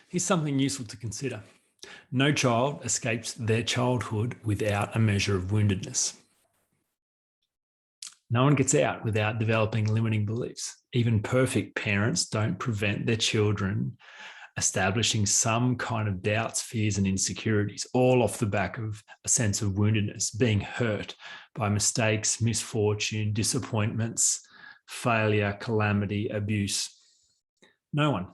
Here's something useful to consider. No child escapes their childhood without a measure of woundedness. No one gets out without developing limiting beliefs. Even perfect parents don't prevent their children establishing some kind of doubts, fears, and insecurities, all off the back of a sense of woundedness, being hurt by mistakes, misfortune, disappointments, failure, calamity, abuse. No one.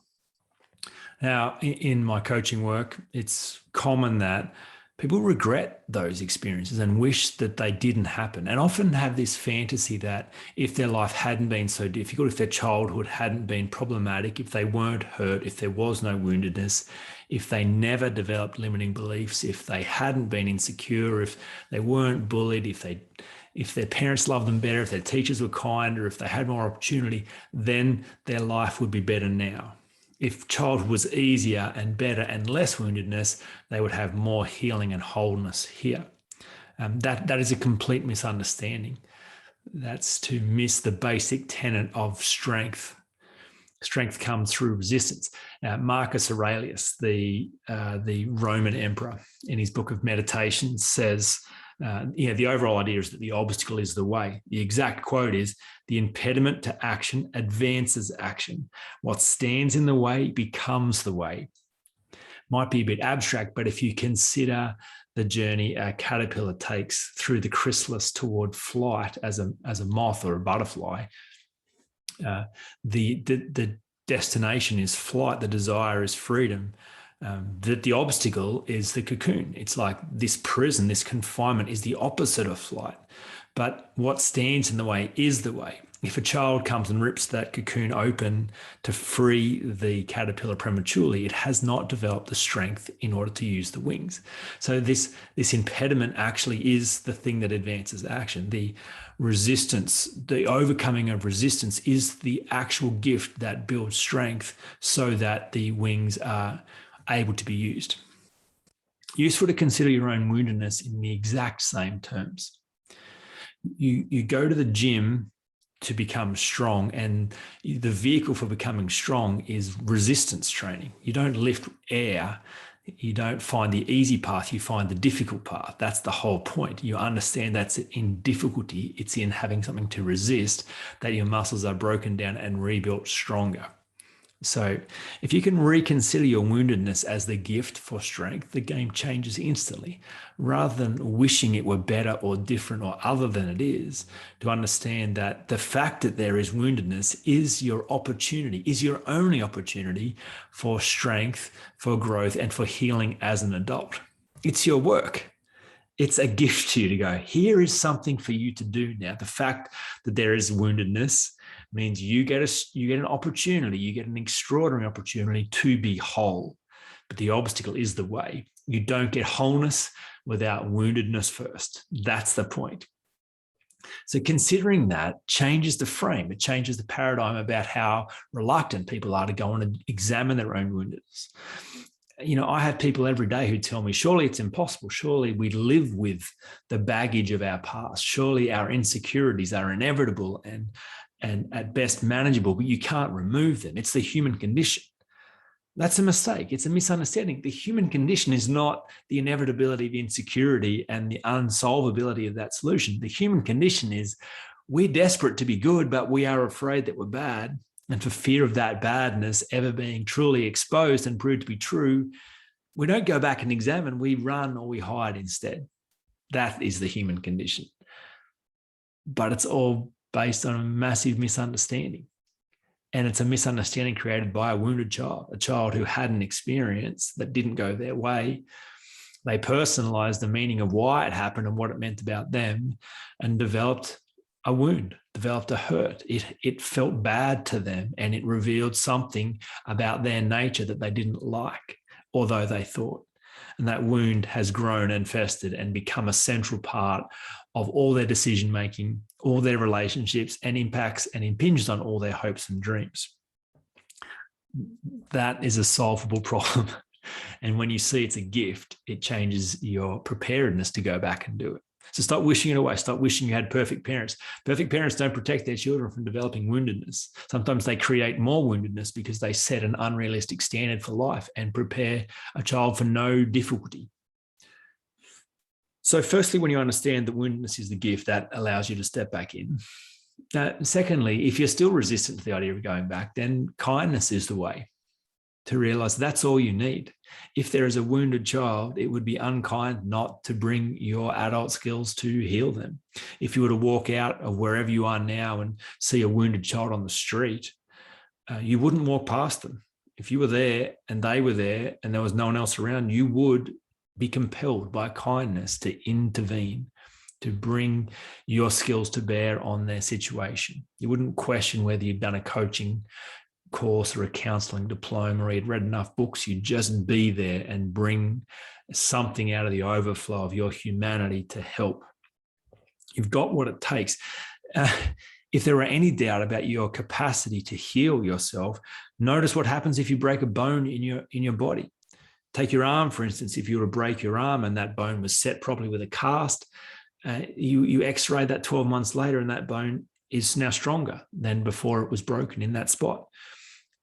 Now, in my coaching work, it's common that people regret those experiences and wish that they didn't happen, and often have this fantasy that if their life hadn't been so difficult, if their childhood hadn't been problematic, if they weren't hurt, if there was no woundedness, if they never developed limiting beliefs, if they hadn't been insecure, if they weren't bullied, if their parents loved them better, if their teachers were kinder, if they had more opportunity, then their life would be better now. If childhood was easier and better and less woundedness, they would have more healing and wholeness here. That is a complete misunderstanding. That's to miss the basic tenet of strength. Strength comes through resistance. Marcus Aurelius, the Roman emperor, in his book of Meditations says, the overall idea is that the obstacle is the way. The exact quote is, "The impediment to action advances action. What stands in the way becomes the way." Might be a bit abstract, but if you consider the journey a caterpillar takes through the chrysalis toward flight as a moth or a butterfly, the destination is flight, the desire is freedom. That the obstacle is the cocoon. It's like this prison, this confinement is the opposite of flight. But what stands in the way is the way. If a child comes and rips that cocoon open to free the caterpillar prematurely, it has not developed the strength in order to use the wings. So this impediment actually is the thing that advances action. The resistance, the overcoming of resistance, is the actual gift that builds strength so that the wings are able to be used. Useful to consider your own woundedness in the exact same terms. You go to the gym to become strong, and the vehicle for becoming strong is resistance training. You don't lift air. You don't find the easy path, you find the difficult path. That's the whole point. You understand that's in difficulty. It's in having something to resist that your muscles are broken down and rebuilt stronger. So if you can reconsider your woundedness as the gift for strength, the game changes instantly. Rather than wishing it were better or different or other than it is, to understand that the fact that there is woundedness is your opportunity, is your only opportunity for strength, for growth, and for healing as an adult. It's your work. It's a gift to you to go, here is something for you to do now. The fact that there is woundedness means you get an opportunity, you get an extraordinary opportunity to be whole. But the obstacle is the way. You don't get wholeness without woundedness first. That's the point. So considering that changes the frame. It changes the paradigm about how reluctant people are to go on and examine their own woundedness. I have people every day who tell me, surely it's impossible. Surely we live with the baggage of our past. Surely our insecurities are inevitable and at best manageable, but you can't remove them. It's the human condition. That's a mistake. It's a misunderstanding. The human condition is not the inevitability of insecurity and the unsolvability of that solution. The human condition is we're desperate to be good, but we are afraid that we're bad. And for fear of that badness ever being truly exposed and proved to be true, we don't go back and examine, we run or we hide instead. That is the human condition. But it's all based on a massive misunderstanding. And it's a misunderstanding created by a wounded child, a child who had an experience that didn't go their way. They personalized the meaning of why it happened and what it meant about them and developed a wound, developed a hurt. It felt bad to them and it revealed something about their nature that they didn't like, although they thought. And that wound has grown and festered and become a central part of all their decision-making, all their relationships, and impacts and impinges on all their hopes and dreams. That is a solvable problem. And when you see it's a gift, it changes your preparedness to go back and do it. So stop wishing it away. Stop wishing you had perfect parents. Perfect parents don't protect their children from developing woundedness. Sometimes they create more woundedness because they set an unrealistic standard for life and prepare a child for no difficulty. So firstly, when you understand that woundedness is the gift, that allows you to step back in. Secondly, if you're still resistant to the idea of going back, then kindness is the way to realize that's all you need. If there is a wounded child, it would be unkind not to bring your adult skills to heal them. If you were to walk out of wherever you are now and see a wounded child on the street, you wouldn't walk past them. If you were there and they were there and there was no one else around, you would be compelled by kindness to intervene, to bring your skills to bear on their situation. You wouldn't question whether you'd done a coaching course or a counseling diploma or you'd read enough books. You'd just be there and bring something out of the overflow of your humanity to help. You've got what it takes. If there were any doubt about your capacity to heal yourself, notice what happens if you break a bone in your body. Take your arm, for instance. If you were to break your arm and that bone was set properly with a cast, you x-ray that 12 months later and that bone is now stronger than before it was broken in that spot.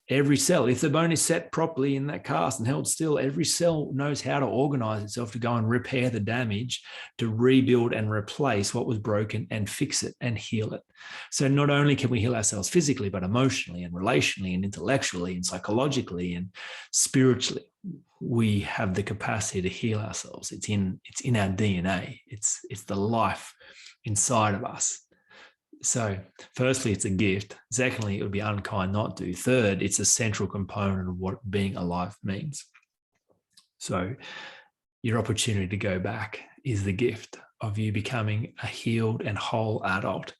Every cell, if the bone is set properly in that cast and held still, every cell knows how to organize itself to go and repair the damage, to rebuild and replace what was broken and fix it and heal it. So not only can we heal ourselves physically, but emotionally and relationally and intellectually and psychologically and spiritually, we have the capacity to heal ourselves. It's in our DNA. It's the life inside of us. So firstly, it's a gift. Secondly, it would be unkind not to. Third, it's a central component of what being alive means. So your opportunity to go back is the gift of you becoming a healed and whole adult.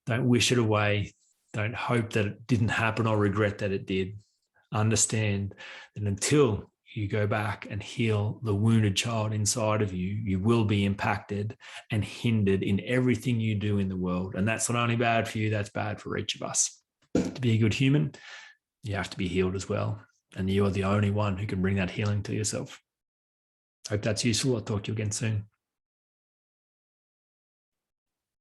Don't wish it away. Don't hope that it didn't happen or regret that it did. Understand that until you go back and heal the wounded child inside of you, you will be impacted and hindered in everything you do in the world. And that's not only bad for you, that's bad for each of us. To be a good human, you have to be healed as well. And you are the only one who can bring that healing to yourself. Hope that's useful. I'll talk to you again soon.